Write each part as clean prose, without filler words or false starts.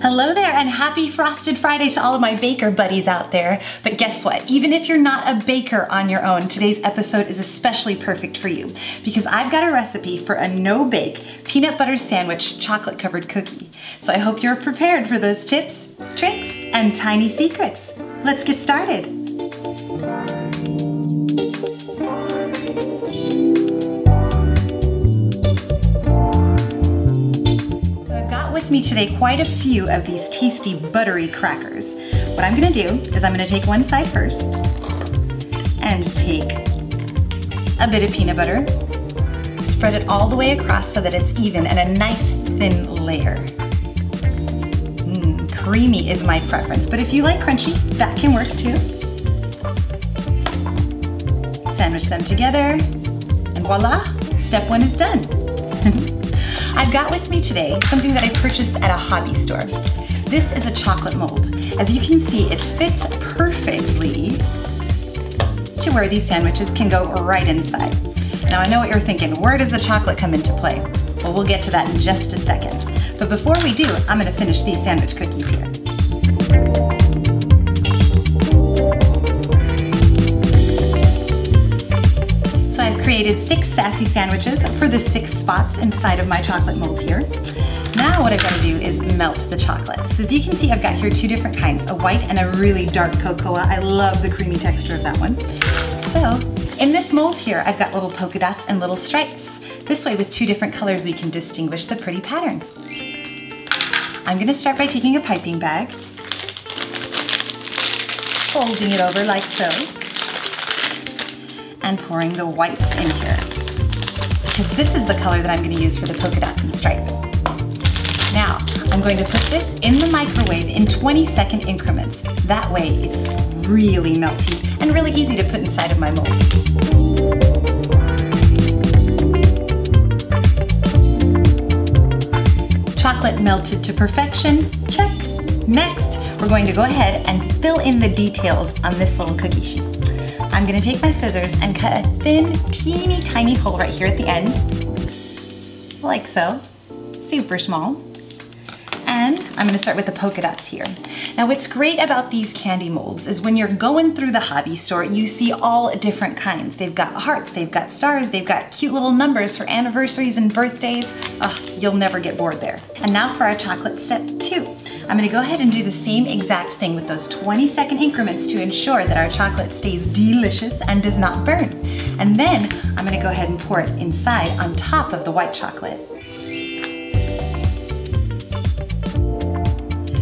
Hello there and happy Frosted Friday to all of my baker buddies out there. But guess what? Even if you're not a baker on your own, today's episode is especially perfect for you because I've got a recipe for a no-bake peanut butter sandwich chocolate covered cookie. So I hope you're prepared for those tips, tricks, and tiny secrets. Let's get started. With me today quite a few of these tasty buttery crackers. What I'm gonna do is I'm gonna take one side first and take a bit of peanut butter, spread it all the way across so that it's even and a nice thin layer. Creamy is my preference, but if you like crunchy, that can work too. Sandwich them together and voila, step one is done. I've got with me today something that I purchased at a hobby store. This is a chocolate mold. As you can see, it fits perfectly to where these sandwiches can go right inside. Now I know what you're thinking, where does the chocolate come into play? Well, we'll get to that in just a second. But before we do, I'm gonna finish these sandwich cookies here. Created 6 sassy sandwiches for the 6 spots inside of my chocolate mold here. Now what I've got to do is melt the chocolate. So as you can see, I've got here 2 different kinds, a white and a really dark cocoa. I love the creamy texture of that one. So in this mold here, I've got little polka dots and little stripes. This way with 2 different colors, we can distinguish the pretty patterns. I'm going to start by taking a piping bag, folding it over like so, and pouring the whites in here, because this is the color that I'm going to use for the polka dots and stripes. Now, I'm going to put this in the microwave in 20-second increments. That way it's really melty and really easy to put inside of my mold. Chocolate melted to perfection, check. Next, we're going to go ahead and fill in the details on this little cookie sheet. I'm gonna take my scissors and cut a thin, teeny tiny hole right here at the end, like so, super small. And I'm gonna start with the polka dots here. Now what's great about these candy molds is when you're going through the hobby store, you see all different kinds. They've got hearts, they've got stars, they've got cute little numbers for anniversaries and birthdays. Oh, you'll never get bored there. And now for our chocolate step 2. I'm gonna go ahead and do the same exact thing with those 20-second increments to ensure that our chocolate stays delicious and does not burn. And then I'm gonna go ahead and pour it inside on top of the white chocolate.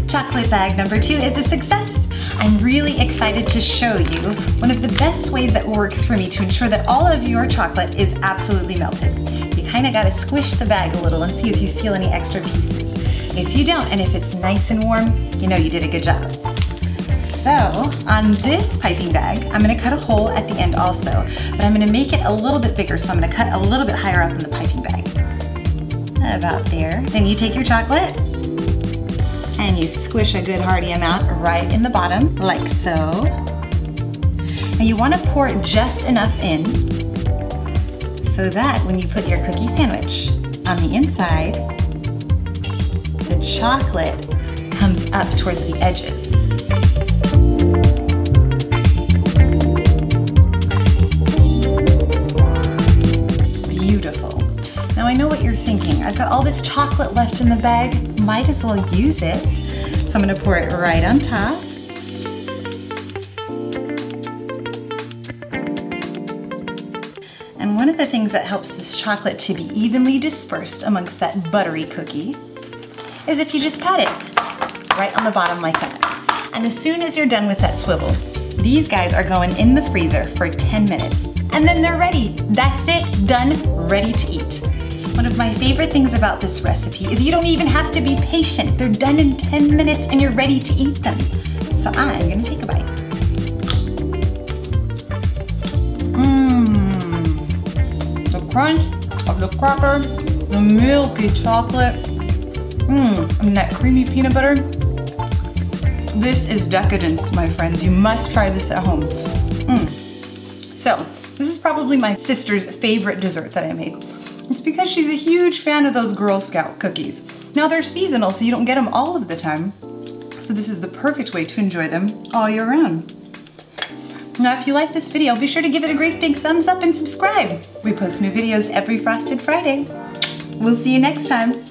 Chocolate bag number 2 is a success. I'm really excited to show you one of the best ways that works for me to ensure that all of your chocolate is absolutely melted. You kind of got to squish the bag a little and see if you feel any extra pieces. If you don't, and if it's nice and warm, you know you did a good job. So on this piping bag, I'm going to cut a hole at the end also, but I'm going to make it a little bit bigger, so I'm going to cut a little bit higher up in the piping bag. About there. Then you take your chocolate and you squish a good hearty amount right in the bottom, like so. And you want to pour just enough in so that when you put your cookie sandwich on the inside, the chocolate comes up towards the edges. Beautiful. Now I know what you're thinking. I've got all this chocolate left in the bag, might as well use it. So I'm gonna pour it right on top. And one of the things that helps this chocolate to be evenly dispersed amongst that buttery cookie is if you just pat it right on the bottom like that. And as soon as you're done with that swivel, these guys are going in the freezer for 10 minutes. And then they're ready. That's it, done, ready to eat. One of my favorite things about this recipe is you don't even have to be patient. They're done in 10 minutes and you're ready to eat them. So I'm gonna take a bite. The crunch of the cracker, the milky chocolate, and that creamy peanut butter. This is decadence, my friends. You must try this at home. So, this is probably my sister's favorite dessert that I made. It's because she's a huge fan of those Girl Scout cookies. Now they're seasonal, so you don't get them all of the time. So this is the perfect way to enjoy them all year round. Now if you like this video, be sure to give it a great big thumbs up and subscribe. We post new videos every Frosted Friday. We'll see you next time.